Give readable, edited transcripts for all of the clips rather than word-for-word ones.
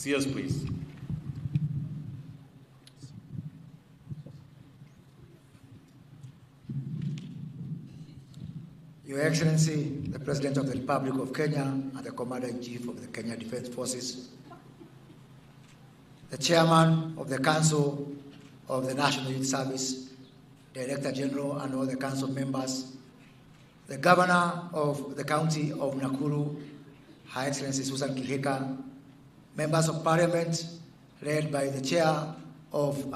CS, please. Your Excellency, the President of the Republic of Kenya and the Commander-in-Chief of the Kenya Defense Forces, the Chairman of the Council of the National Youth Service, Director General and all the Council members, the Governor of the County of Nakuru, Her Excellency Susan Kihika, Members of Parliament, led by the Chair of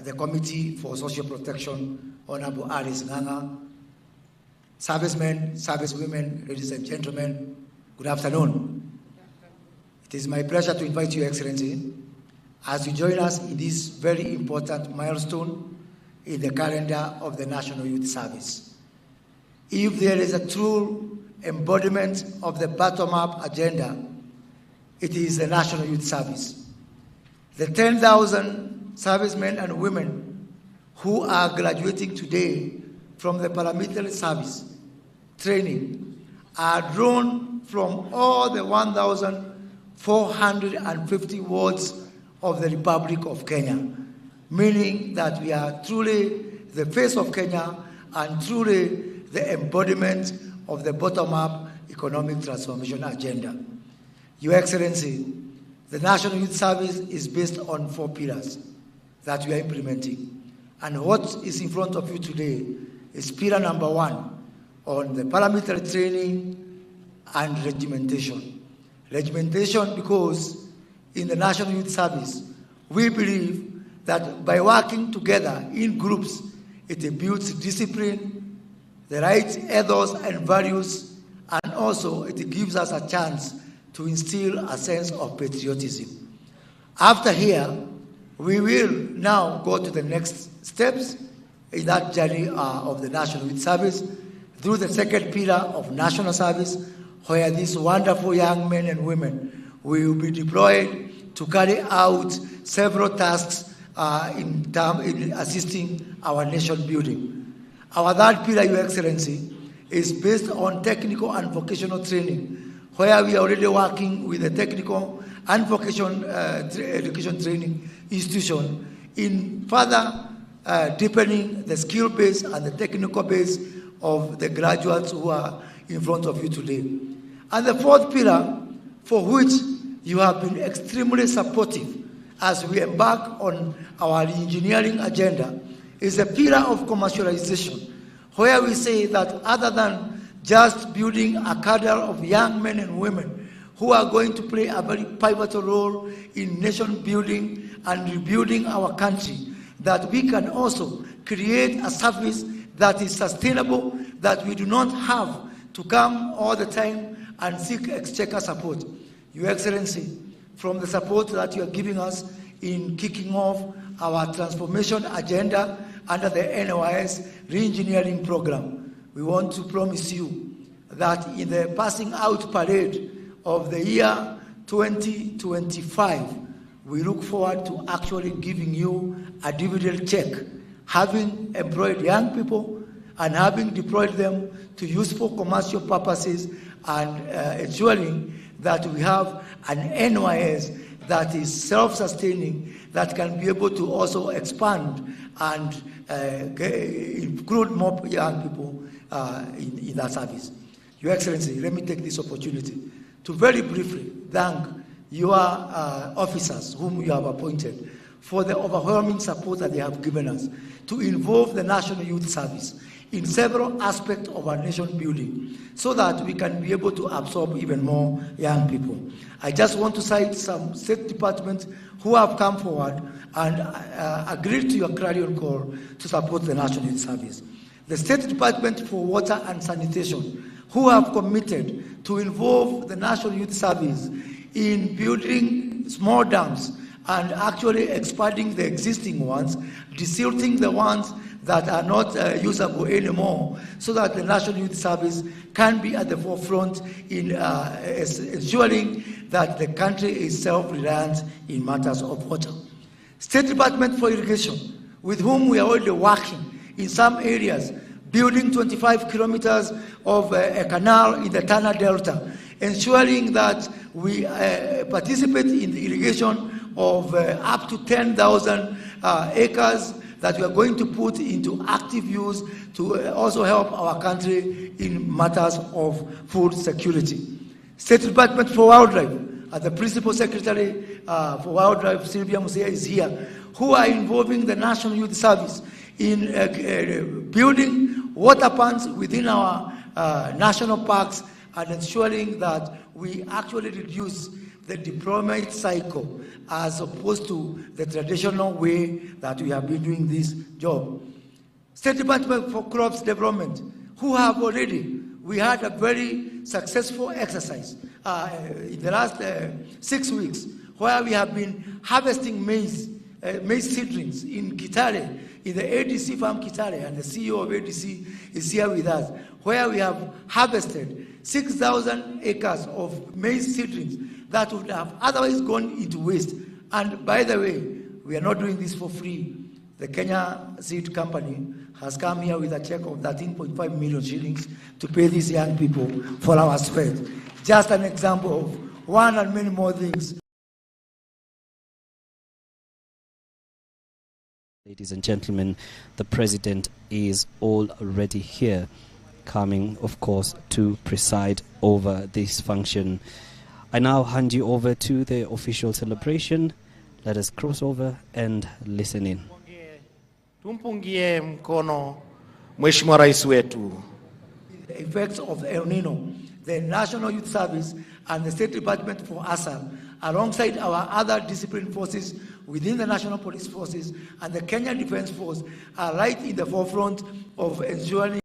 the Committee for Social Protection, Honorable Alice Nganga, servicemen, servicewomen, ladies and gentlemen, good afternoon. It is my pleasure to invite you, Excellency, as you join us in this very important milestone in the calendar of the National Youth Service. If there is a true embodiment of the bottom-up agenda, it is the National Youth Service. The 10,000 servicemen and women who are graduating today from the paramilitary service training are drawn from all the 1,450 wards of the Republic of Kenya, meaning that we are truly the face of Kenya and truly the embodiment of the bottom-up economic transformation agenda. Your Excellency, the National Youth Service is based on 4 pillars that we are implementing. And what is in front of you today is pillar number 1 on the paramilitary training and regimentation. Regimentation because in the National Youth Service, we believe that by working together in groups, it builds discipline, the right ethos and values, and also it gives us a chance to instill a sense of patriotism. After here, we will now go to the next steps in that journey of the National Youth Service through the second pillar of national service, where these wonderful young men and women will be deployed to carry out several tasks in assisting our nation building. Our third pillar, Your Excellency, is based on technical and vocational training, where we are already working with the technical and vocational education training institution in further deepening the skill base and the technical base of the graduates who are in front of you today. And the fourth pillar, for which you have been extremely supportive as we embark on our engineering agenda, is a pillar of commercialization, where we say that other than just building a cadre of young men and women who are going to play a very pivotal role in nation building and rebuilding our country, that we can also create a service that is sustainable, that we do not have to come all the time and seek exchequer support. Your Excellency, from the support that you are giving us in kicking off our transformation agenda under the NYS re-engineering program, we want to promise you that in the passing out parade of the year 2025, we look forward to actually giving you a dividend check, having employed young people and having deployed them to useful commercial purposes and ensuring that we have an NYS that is self-sustaining, that can be able to also expand and include more young people in that service. Your Excellency, let me take this opportunity to very briefly thank your officers whom you have appointed for the overwhelming support that they have given us to involve the National Youth Service in several aspects of our nation building so that we can be able to absorb even more young people. I just want to cite some state departments who have come forward and agreed to your clarion call to support the National Youth Service. The State Department for Water and Sanitation, who have committed to involve the National Youth Service in building small dams and actually expanding the existing ones, desilting the ones that are not usable anymore, so that the National Youth Service can be at the forefront in ensuring that the country is self-reliant in matters of water. State Department for Irrigation, with whom we are already working in some areas, building 25 kilometers of a canal in the Tana Delta, ensuring that we participate in the irrigation of up to 10,000 acres that we are going to put into active use to also help our country in matters of food security. State Department for Wildlife, the Principal Secretary for Wildlife, Sylvia Musia, is here, who are involving the National Youth Service in building water ponds within our national parks and ensuring that we actually reduce the deployment cycle as opposed to the traditional way that we have been doing this job. State Department for Crops Development, who have already, we had a very successful exercise in the last 6 weeks where we have been harvesting maize seedlings in Kitale, in the ADC farm Kitale, and the CEO of ADC is here with us, where we have harvested 6,000 acres of maize seedlings that would have otherwise gone into waste. And by the way, we are not doing this for free. The Kenya Seed Company has come here with a check of 13.5 million shillings to pay these young people for our sweat. Just an example of one and many more things. Ladies and gentlemen, the President is already here, coming, of course, to preside over this function. I now hand you over to the official celebration. Let us cross over and listen in. Tumpungie mkono Mheshimiwa Rais wetu. The effects of El Nino, the National Youth Service and the State Department for ASAL, alongside our other disciplined forces within the National Police Forces and the Kenya Defense Force, are right in the forefront of ensuring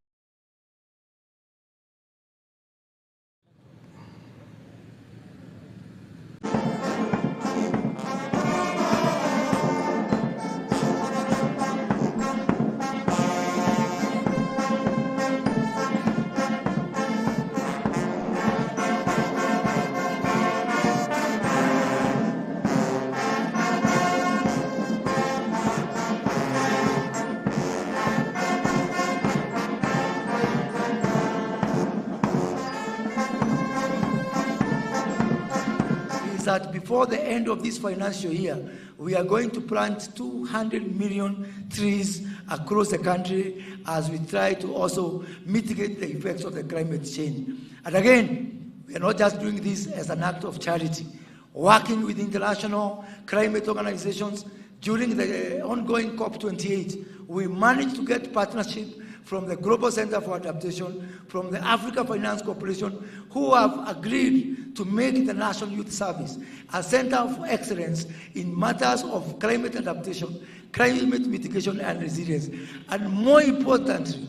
that before the end of this financial year, we are going to plant 200 million trees across the country as we try to also mitigate the effects of the climate change. And again, we are not just doing this as an act of charity. Working with international climate organizations, during the ongoing COP28, we managed to get partnership from the Global Center for Adaptation, from the Africa Finance Corporation, who have agreed to make the National Youth Service a center of excellence in matters of climate adaptation, climate mitigation and resilience. And more importantly,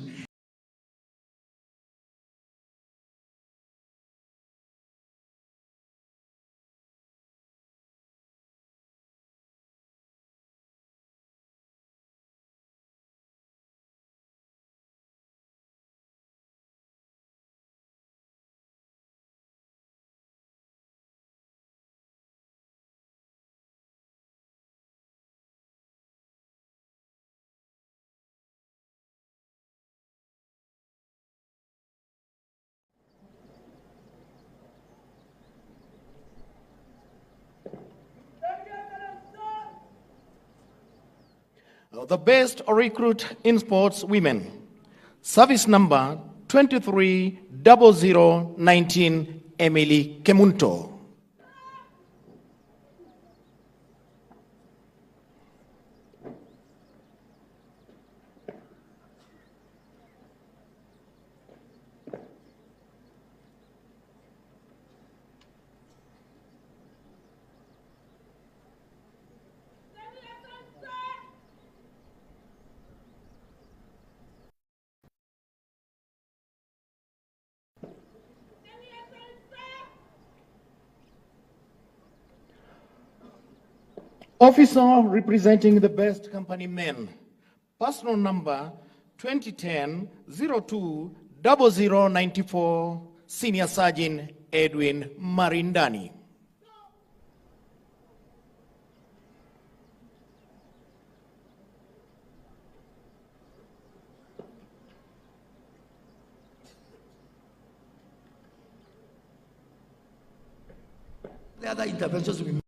the best recruit in sports women, service number 230019, Emily Kemunto. Officer representing the best company men, personal number 2010-02-0094, Senior Sergeant Edwin Marindani. other interventions will be made.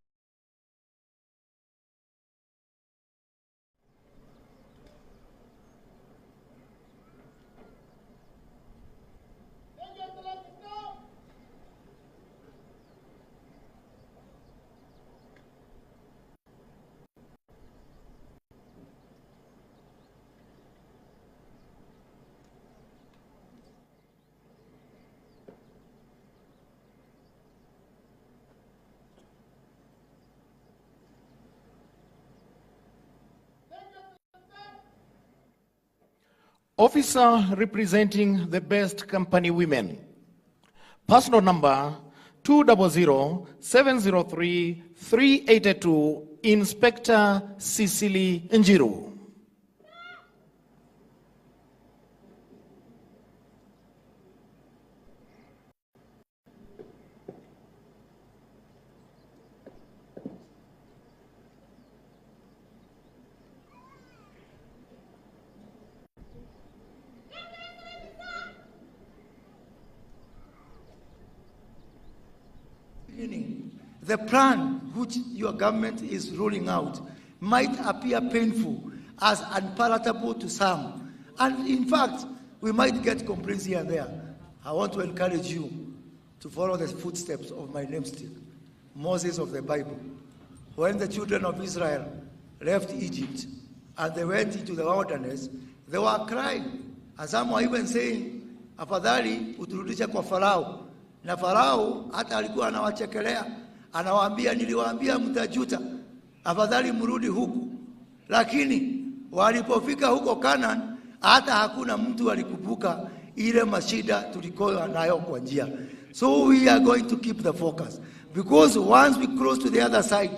Officer representing the best company women. Personal number 200-703-382, Inspector Cecily Njiru. The plan which your government is rolling out might appear painful as unpalatable to some. And in fact, we might get complaints here and there. I want to encourage you to follow the footsteps of my namesake, Moses of the Bible. When the children of Israel left Egypt and they went into the wilderness, they were crying. And some were even saying, afadhali uturudisha kwa Farao. Na Farao hata alikuwa anawachekelea, anawaambia niliwaambia mtajuta, afadhali mrudi huku. Lakini walipofika huko Canaan, hata hakuna mtu alikubuka ile mashida tulikoa nayo kwa njia. So we are going to keep the focus, because once we cross to the other side,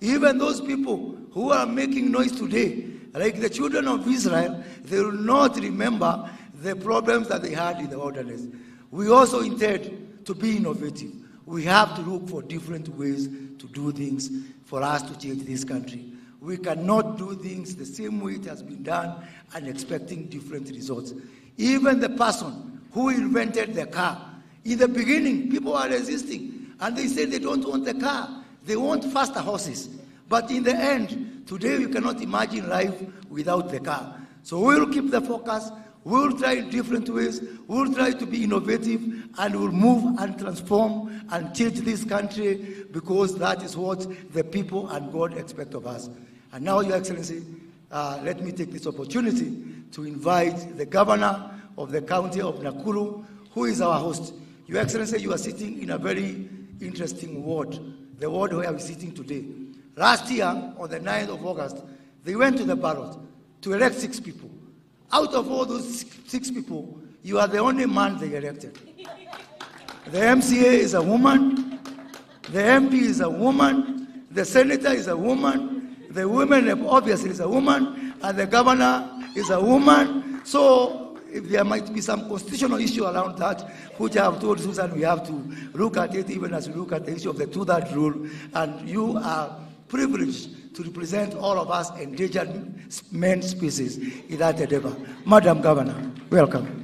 even those people who are making noise today, like the children of Israel, they will not remember the problems that they had in the wilderness. We also intend to be innovative. We have to look for different ways to do things for us to change this country. We cannot do things the same way it has been done and expecting different results. Even the person who invented the car, in the beginning, people are resisting, and they say they don't want the car. They want faster horses. But in the end, today we cannot imagine life without the car. So we will keep the focus. We will try in different ways. We will try to be innovative, and we will move and transform and change this country, because that is what the people and God expect of us. And now, Your Excellency, let me take this opportunity to invite the governor of the county of Nakuru, who is our host. Your Excellency, you are sitting in a very interesting ward, the ward where we are sitting today. Last year, on the 9th of August, they went to the ballot to elect 6 people. Out of all those 6 people, you are the only man they elected. The MCA is a woman, the MP is a woman, the senator is a woman, the women rep obviously is a woman, and the governor is a woman. So if there might be some constitutional issue around that, which I have told Susan we have to look at it, even as we look at the issue of the 2-thirds rule, and you are privileged to represent all of us endangered men species in that endeavor. Madam Governor, welcome.